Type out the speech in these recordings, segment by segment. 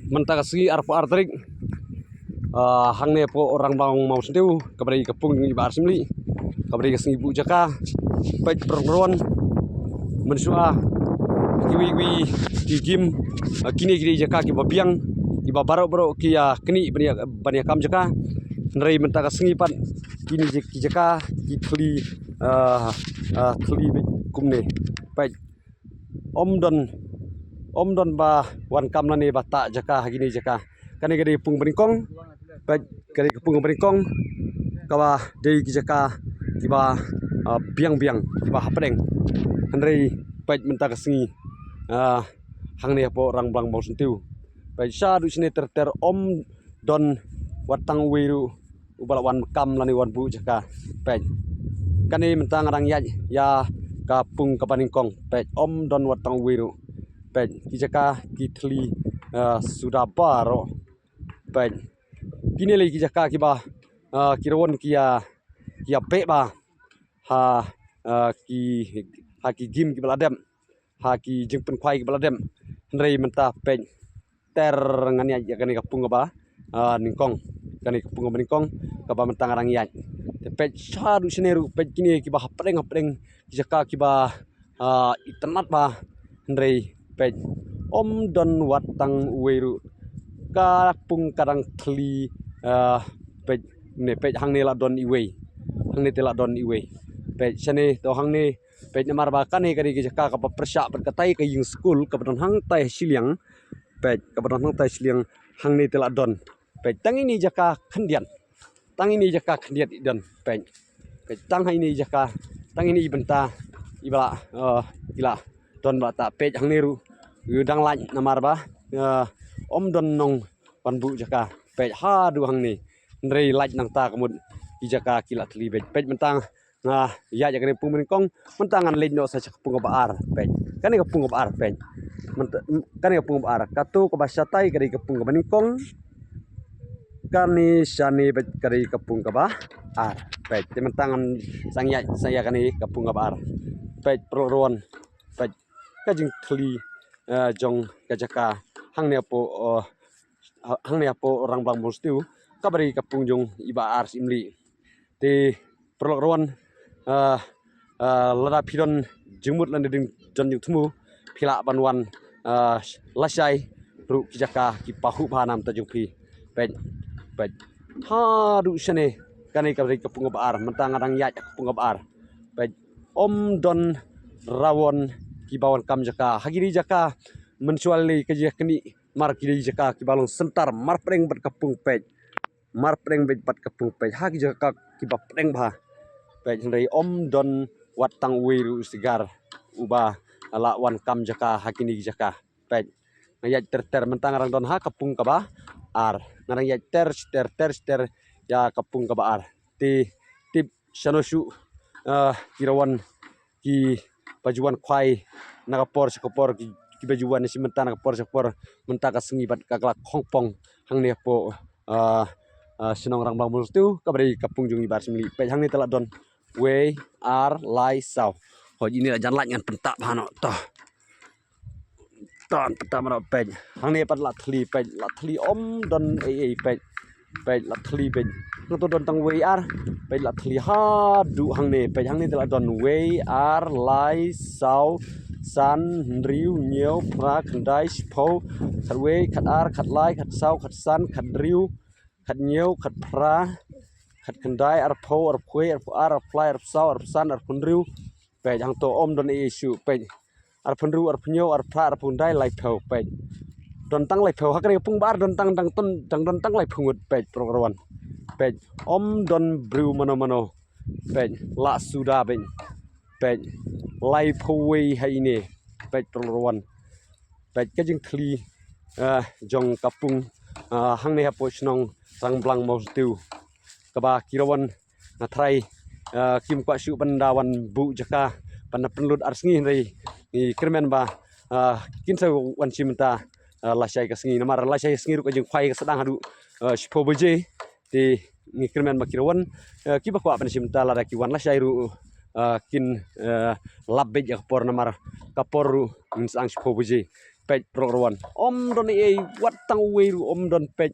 mentaka segi arpo artrik hangne po orang bang mau sentiu kabari kepung ibar simli kabari segi bu jaka baik perluan mensua kiwi gigim kini gidi jaka ki babiang ki baro kia keni bania kam jaka nrai mentaka segi pat kini jaka ki tuli kumne baik om don ba wan kam lani ba ta jaka gini jaka kani gadi pung beringkong baik gadi pung beringkong kawa dei ki jaka kiba biang kiba hapdeng handrei baik mentaka sengi hangni po rang blang mau sentiu baik sya du sini ter om don watang wiru ubalawan kam lani wan bu jaka baik kani mentang rang ya kapung kapaningkong baik om don watang wiru baik kijaka kitli sudah baro baik kini lagi kijaka kiba kirawon kia pe ba ki gim ki baladem ki jengpen kwai ki baladem ndrei menta baik ter ngani ya kani kapung ba ningkong kani kapung ba ningkong kaba mentang rang ya baik sadu seneru baik kini kiba hapdeng kijaka kiba itenat ba ndrei baik om don watang wiru kapung kadang kli baik ne baik hang ne la don iwei hang ne tela don iwei baik sane to hang ne baik namar ba kani kadi jaka ka persya berkatai ke yung school ka don hang tai siliang baik ka don hang tai siliang hang ne tela don baik tang ini jaka khendian don baik tang ini jaka tang ini ibenta ibala gila don ba ta baik hang ne ru udang lain namar ba om don nong panbu jaka baik ha du hang ni ndrei lain nang ta kamut jaka kilat libet baik mentang ya jaka ni pung kong mentangan lain no sa pung baar baik kan ni pung baar baik kan ni pung baar katu ko basatai kadi pung kong kani shani baik kadi pung baar baik mentangan sang ya saya kani pung baar baik perluan baik kajing kli jong kajaka hang ne po orang bang mustiu kabari kapung jong iba ars imli te perluan lada pidon jengmut lan ding jon jung tumu pila banwan lasai ru kijaka ki pahu banam ta jung pi baik ha du sene kani kabari kapung baar mentang adang ya kapung baar baik om don rawon ki bawan kam jaka hagiri jaka mensuali kerja kini mar kiri jaka ki balong sentar mar preng bat kapung pej mar preng bat kapung pej ha ki jaka ki ba preng ba pej ndai om don watang wiru sigar uba ala wan kam jaka hakini jaka pej ngaya ter mentang rang don ha kapung ka ba ar ngarang ya ter ya kapung ka ba ar ti tip sanosu kirawan ki bajuan kwai nakapor sekopor ki bajuan si mentana sekopor mentaka sengi bat kakla kongpong hang ne po senong rang bang tu kabari kapung jung ibar simli pe hang ne tela don we ar lai sau ho ini jan lat ngan pentak bano toh ton pentak bano pe hang ne pat lat thli om don pe lat thli pe to don tang we ar pe lat thli ha du hang ne tela don we ar lai sau san riu nhiều pra khandai spo khat we khat ar khat lai khat sau khat san khat riu khat nhiều khat pra khat khandai ar pho ar phwe ar ar fly ar sau ar san ar phunriu pe jang to om don isu pe ar phunriu ar phnyau ar pra ar phundai lai pho pe don tang lai pho hakre pung bar don tang don tang lai phungut pe program pe om don briu mano pe la suda pe lai phoi hai ne pet perluan pet kajing kli jong kapung hang ne hapo snong rang blang mau tiu kaba kirawan natrai kim kwa shu bandawan bu jaka pana penlut arsngi rei ni kermen ba kinsa wan simenta lasai ka sengi namar lasai sengi ru kajing khwai ka sedang hadu spo beje ti ni kermen ba kirawan kiba kwa pana simenta la kiwan lasai ru kin labbe jak por namar kaporu insang spo buji pej prograwan don wat tang we ru don pej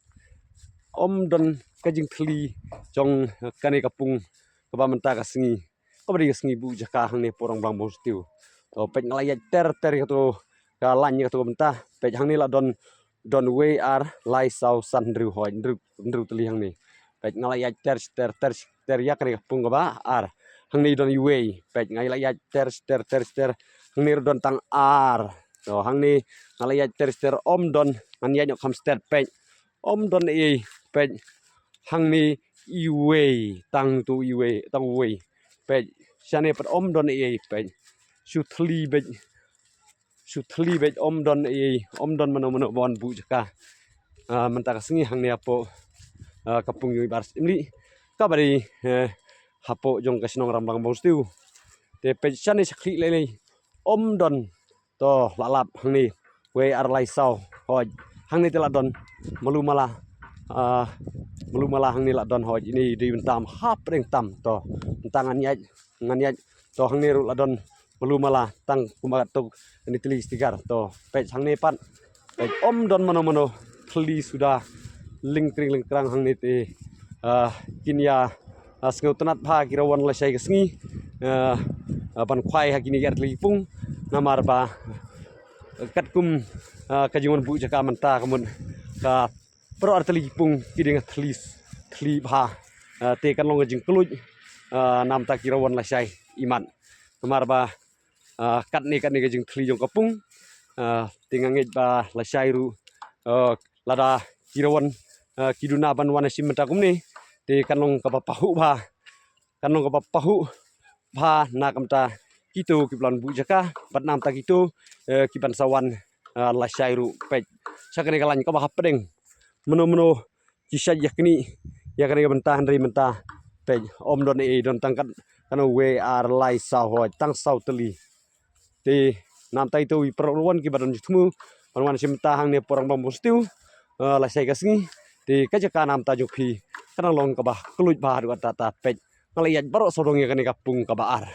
don kajing thli jong kane kapung kaba menta ka sengi kabri ka sengi bu jaka hang ne porang bang bong stiu to pej ngalai ter to ka lan ka to menta pej hang ne la don we ar lai sau san dru hoi dru tli hang ne pej ngalai ter ya kane kapung kaba ar hang ne don we pej ngalai ter hang ne don tang ar to hang ne ngalai ter don ngan ya nyok kam ster pej don pej hang ni iwe tang we pej sane pat don pej su thli bej don mano bon bu jaka menta sengi hang ni apo kapung yu bars imli kabari hapo jong kasnong rambang bong stiu te pej sane sakli le don to lalap hang ni we ar lai sau hoj hang ni tela don malumala hang ni la don hoj ini di bentam hap reng tam to tangan yaj to hang ni ru la don malumala tang kumagat to ini teli stigar to pej hang ni pat pej don mano thli sudah lingkring hang ni te kinya sngau tenat pha kirawan la sai kesngi ban khwai ha kini gar tli pung namar ba kat kum kajungan bu jaka menta kamun ka pro arteli pung kiding thli bha te kan long jing kluj nam ta kirawan la sai iman namar ba kat ni jing thli jong kapung tingangej ba la sai ru lada kirawan kiduna ban wana sim menta kum ni te kan long ka pahu bha na kamta kitu kiplan bu jaka bat nam ta kitu kiban sawan la sai ru pej sakane kalan ka bah pedeng meno kisah yakni bentah dari mentah pej don don tangkat kanu we ar lai sau hoi tang sau teli te nam tai tu perluan ki badan jutmu wan sim tahang ne porang bambu stiu la sai kasngi te kajaka nam ta jukhi kana long ka bah kluj bah du ta pej ngalayat baro sodong ya kane kapung ka baar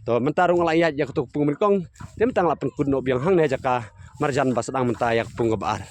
to mentarung ngalayat ya kutuk pung merkong tem tang la pen kunno biang hang ne jaka marjan ba sedang mentah ya kapung ka baar